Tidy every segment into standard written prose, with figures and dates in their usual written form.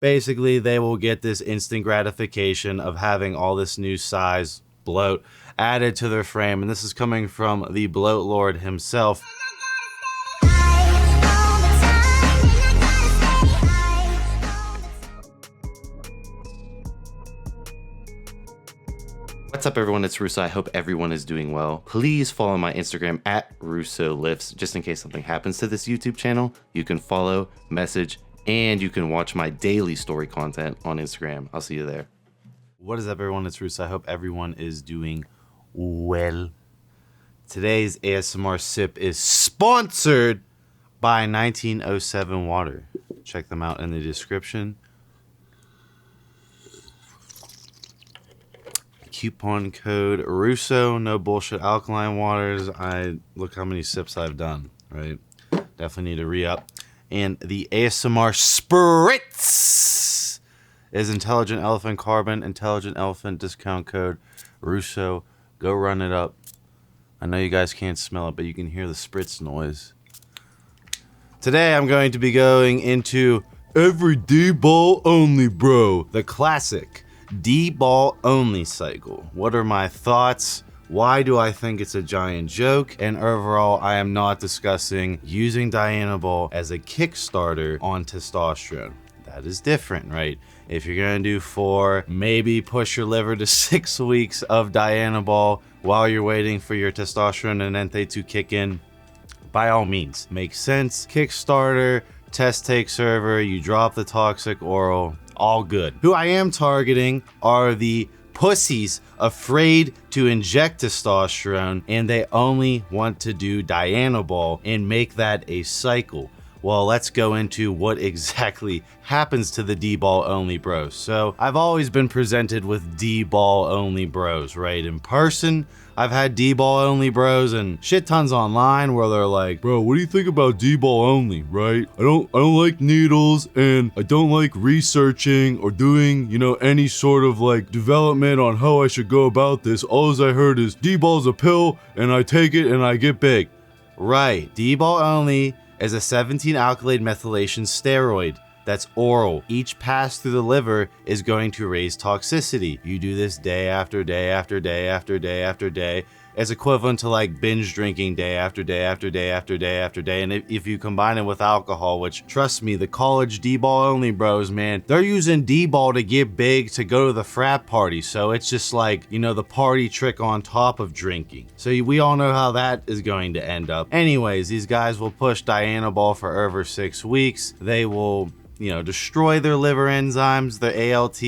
Basically, they will get this instant gratification of having all this new size bloat added to their frame. And this is coming from the bloat lord himself. What's up, everyone? It's Russo. I hope everyone is doing well. Please follow my Instagram at Russo Lifts. Just in case something happens to this YouTube channel, you can follow, message, and you can watch my daily story content on Instagram. I'll see you there. What is up, everyone? It's Russo. I hope everyone is doing well. Today's ASMR sip is sponsored by 1907 Water. Check them out in the description. Coupon code Russo, no bullshit alkaline waters. Look how many sips I've done, right? Definitely need to re-up. And the ASMR Spritz is Intelligent Elephant Carbon, Intelligent Elephant discount code Russo. Go run it up. I know you guys can't smell it, but you can hear the spritz noise. Today I'm going to be going into every Dbol only, bro. The classic Dbol only cycle. What are my thoughts? Why do I think it's a giant joke? And overall, I am not discussing using Dianabol as a Kickstarter on testosterone. That is different, right? If you're gonna do 4, maybe push your liver to 6 weeks of Dianabol while you're waiting for your testosterone and enanthate to kick in, by all means, makes sense. Kickstarter, test take server, you drop the toxic oral, all good. Who I am targeting are the pussies afraid to inject testosterone and they only want to do Dianabol and make that a cycle. Well, let's go into what exactly happens to the Dbol only bros. So I've always been presented with Dbol only bros, right? In person, I've had Dbol only bros and shit tons online where they're like, bro, what do you think about Dbol only, right? I don't like needles and I don't like researching or doing, any sort of like development on how I should go about this. All I heard is Dbol's a pill and I take it and I get big. Right, Dbol only is a 17 alkylate methylation steroid that's oral. Each pass through the liver is going to raise toxicity. You do this day after day after day after day after day. It's equivalent to like binge drinking day after day after day after day after day. And if you combine it with alcohol, which trust me, the college Dbol only bros, man, they're using Dbol to get big to go to the frat party. So it's just like, the party trick on top of drinking. So we all know how that is going to end up. Anyways, these guys will push Dianabol for over 6 weeks. They will, destroy their liver enzymes, their ALT,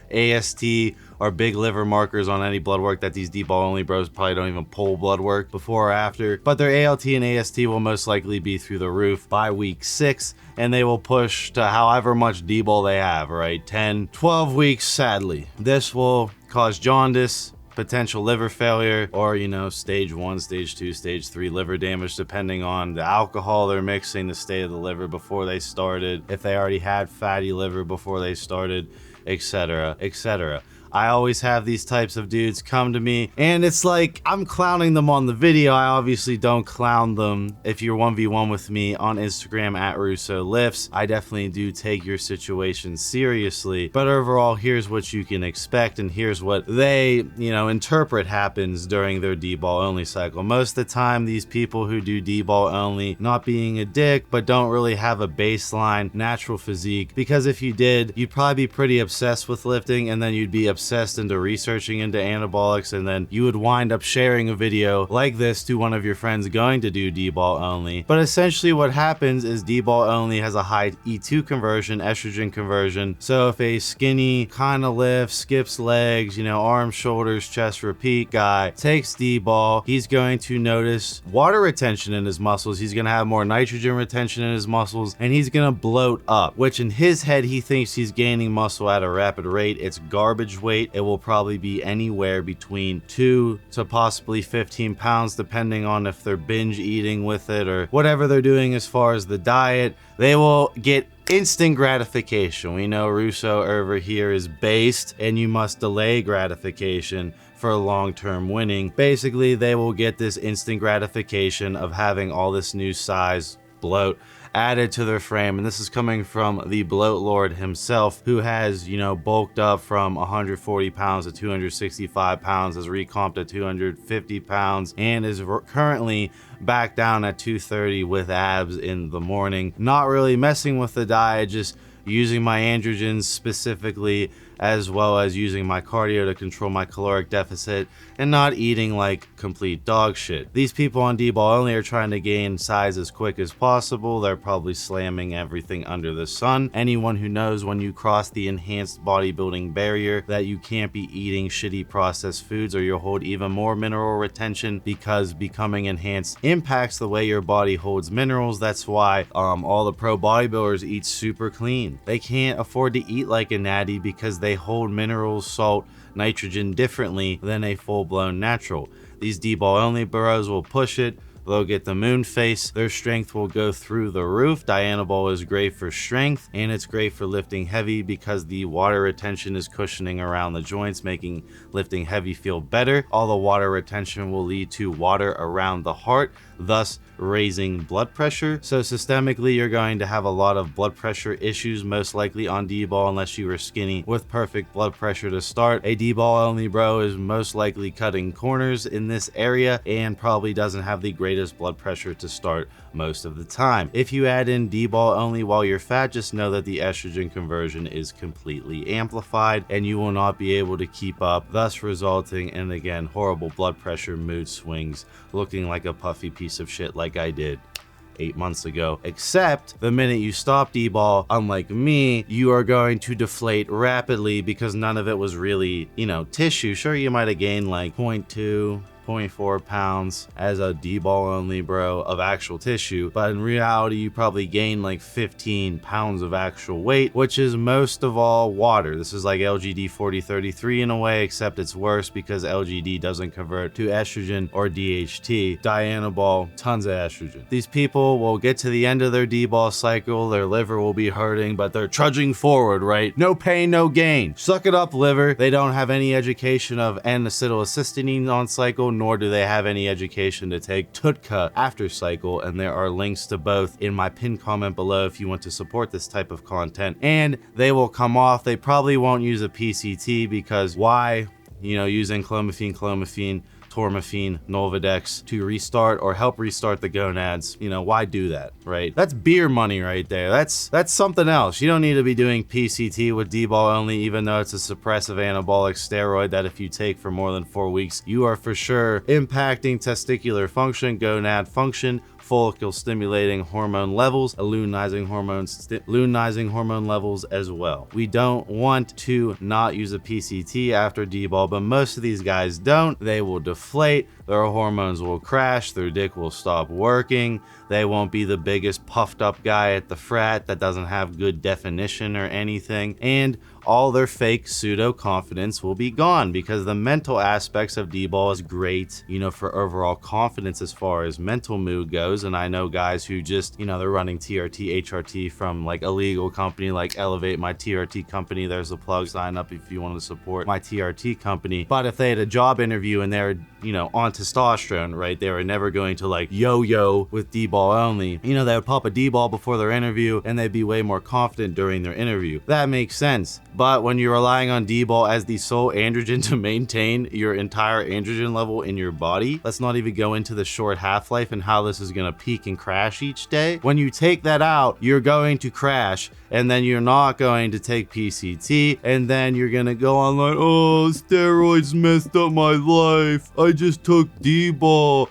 AST, are big liver markers on any blood work that these Dbol only bros probably don't even pull blood work before or after. But their ALT and AST will most likely be through the roof by week 6, and they will push to however much Dbol they have, right? 10, 12 weeks, sadly. This will cause jaundice, potential liver failure, or stage 1, stage 2, stage 3 liver damage, depending on the alcohol they're mixing, the state of the liver before they started, if they already had fatty liver before they started, etc., etc. I always have these types of dudes come to me and it's like I'm clowning them on the video. I obviously don't clown them if you're 1v1 with me on Instagram at Russo Lifts. I definitely do take your situation seriously, but overall, here's what you can expect and here's what they, interpret happens during their Dbol only cycle. Most of the time, these people who do Dbol only, not being a dick, but don't really have a baseline natural physique, because if you did, you'd probably be pretty obsessed with lifting and then you'd be obsessed into researching into anabolics, and then you would wind up sharing a video like this to one of your friends going to do Dbol only. But essentially what happens is Dbol only has a high E2 conversion, estrogen conversion. So if a skinny kind of lift, skips legs, arms, shoulders, chest, repeat guy takes Dbol, he's going to notice water retention in his muscles, he's going to have more nitrogen retention in his muscles, and he's going to bloat up, which in his head he thinks he's gaining muscle at a rapid rate. It's garbage weight. It will probably be anywhere between 2 to possibly 15 pounds, depending on if they're binge eating with it or whatever they're doing as far as the diet. They will get instant gratification. We know Russo over here is based, and you must delay gratification for long-term winning. Basically, they will get this instant gratification of having all this new size bloat added to their frame. And this is coming from the bloat lord himself, who has, you know, bulked up from 140 pounds to 265 pounds, has recomped to 250 pounds, and is currently back down at 230 with abs in the morning. Not really messing with the diet, just using my androgens specifically, as well as using my cardio to control my caloric deficit and not eating like complete dog shit. These people on Dbol only are trying to gain size as quick as possible. They're probably slamming everything under the sun. Anyone who knows when you cross the enhanced bodybuilding barrier that you can't be eating shitty processed foods or you'll hold even more mineral retention, because becoming enhanced impacts the way your body holds minerals. That's why all the pro bodybuilders eat super clean. They can't afford to eat like a natty because they hold minerals, salt, nitrogen differently than a full-blown natural. These Dbol only bros will push it. They'll get the moon face. Their strength will go through the roof. Dianabol is great for strength, and it's great for lifting heavy because the water retention is cushioning around the joints, making lifting heavy feel better. All the water retention will lead to water around the heart, thus raising blood pressure. So systemically, you're going to have a lot of blood pressure issues, most likely on Dbol, unless you were skinny with perfect blood pressure to start. A Dbol only bro is most likely cutting corners in this area and probably doesn't have the greatest blood pressure to start most of the time. If you add in Dbol only while you're fat, just know that the estrogen conversion is completely amplified and you will not be able to keep up, thus resulting in, again, horrible blood pressure, mood swings, looking like a puffy piece of shit like I did 8 months ago. Except the minute you stop Dbol, unlike me, you are going to deflate rapidly because none of it was really, you know, tissue. Sure, you might have gained like 0.2 0.4 pounds as a Dbol only bro of actual tissue, but in reality you probably gain like 15 pounds of actual weight, which is most of all water. This is like LGD 4033 in a way, except it's worse because LGD doesn't convert to estrogen or DHT. Dianabol, tons of estrogen. These people will get to the end of their Dbol cycle, their liver will be hurting, but they're trudging forward, right? No pain, no gain. Suck it up, liver. They don't have any education of N-acetylcysteine on cycle, nor do they have any education to take TUDCA after cycle, and there are links to both in my pinned comment below if you want to support this type of content. And they will come off. They probably won't use a PCT because why? You know, using clomiphene, Tormorphine, Nolvadex to restart or help restart the gonads. You know, why do that, right? That's beer money right there. That's something else. You don't need to be doing PCT with Dbol only, even though it's a suppressive anabolic steroid that if you take for more than 4 weeks, you are for sure impacting testicular function, gonad function, follicle stimulating hormone levels, luteinizing hormone levels as well. We don't want to not use a PCT after Dbol, but most of these guys don't. They will deflate, their hormones will crash, their dick will stop working, they won't be the biggest puffed up guy at the frat that doesn't have good definition or anything, and all their fake pseudo confidence will be gone because the mental aspects of Dbol is great, you know, for overall confidence as far as mental mood goes. And I know guys who just, you know, they're running TRT, HRT from like a legal company like Elevate, my TRT company. There's a plug, sign up if you want to support my TRT company. But if they had a job interview and they're, you know, on testosterone, right, they were never going to like yo-yo with Dbol only. You know, they would pop a Dbol before their interview and they'd be way more confident during their interview. That makes sense. But when you're relying on Dbol as the sole androgen to maintain your entire androgen level in your body, let's not even go into the short half-life and how this is going to peak and crash each day. When you take that out, you're going to crash, and then you're not going to take PCT, and then you're going to go on like, oh, steroids messed up my life. I just took Dbol.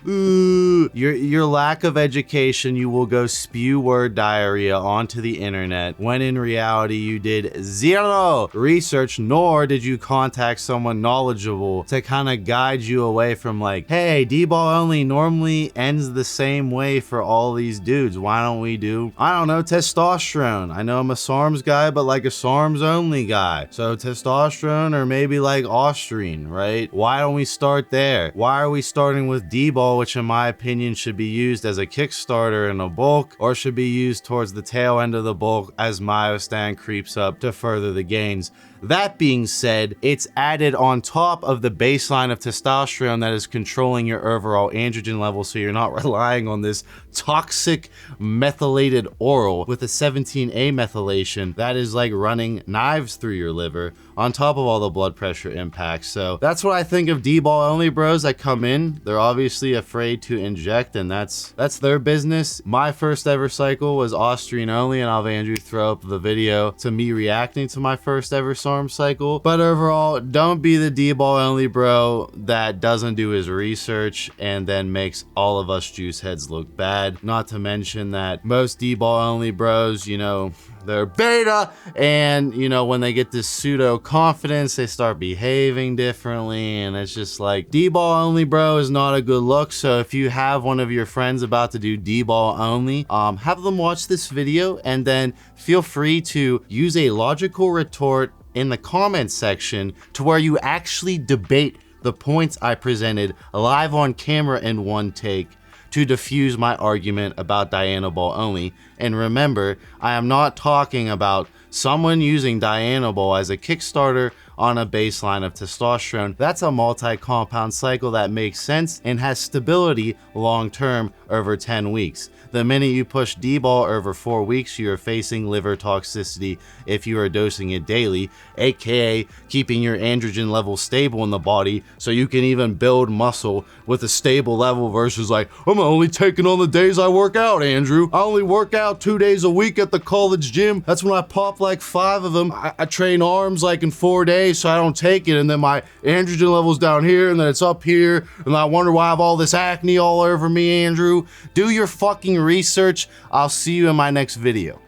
Your lack of education, you will go spew word diarrhea onto the internet, when in reality you did zero research, nor did you contact someone knowledgeable to kind of guide you away from like, hey, Dbol only normally ends the same way for all these dudes. Why don't we do, I don't know, testosterone? I know I'm a SARMs guy, but like a SARMs only guy. So testosterone or maybe like ostrine, right? Why don't we start there? Why are we starting with Dbol, which in my opinion should be used as a kickstart kickstarter in a bulk, or should be used towards the tail end of the bulk as myostatin creeps up to further the gains. That being said, it's added on top of the baseline of testosterone that is controlling your overall androgen level, so you're not relying on this toxic methylated oral with a 17A methylation that is like running knives through your liver on top of all the blood pressure impacts. So that's what I think of Dbol only bros that come in. They're obviously afraid to inject, and that's their business. My first ever cycle was Austrian only, and I'll have Andrew throw up the video to me reacting to my first ever SARM cycle. But overall, don't be the Dbol only bro that doesn't do his research and then makes all of us juice heads look bad. Not to mention that most Dbol only bros, you know, they're beta, and you know, when they get this pseudo confidence, they start behaving differently, and it's just like, Dbol only bro is not a good look. So if you have one of your friends about to do Dbol only, have them watch this video, and then feel free to use a logical retort in the comments section to where you actually debate the points I presented live on camera in one take to diffuse my argument about Dianabol only. And remember, I am not talking about someone using Dianabol as a kickstarter on a baseline of testosterone. That's a multi-compound cycle that makes sense and has stability long-term over 10 weeks. The minute you push Dbol over 4 weeks, you are facing liver toxicity if you are dosing it daily, aka keeping your androgen level stable in the body so you can even build muscle with a stable level versus like, I'm only taking on the days I work out, Andrew. I only work out 2 days a week at the college gym. That's when I pop like 5 of them. I train arms like in 4 days, so I don't take it, and then my androgen level's down here and then it's up here, and I wonder why I have all this acne all over me, Andrew. Do your fucking research. I'll see you in my next video.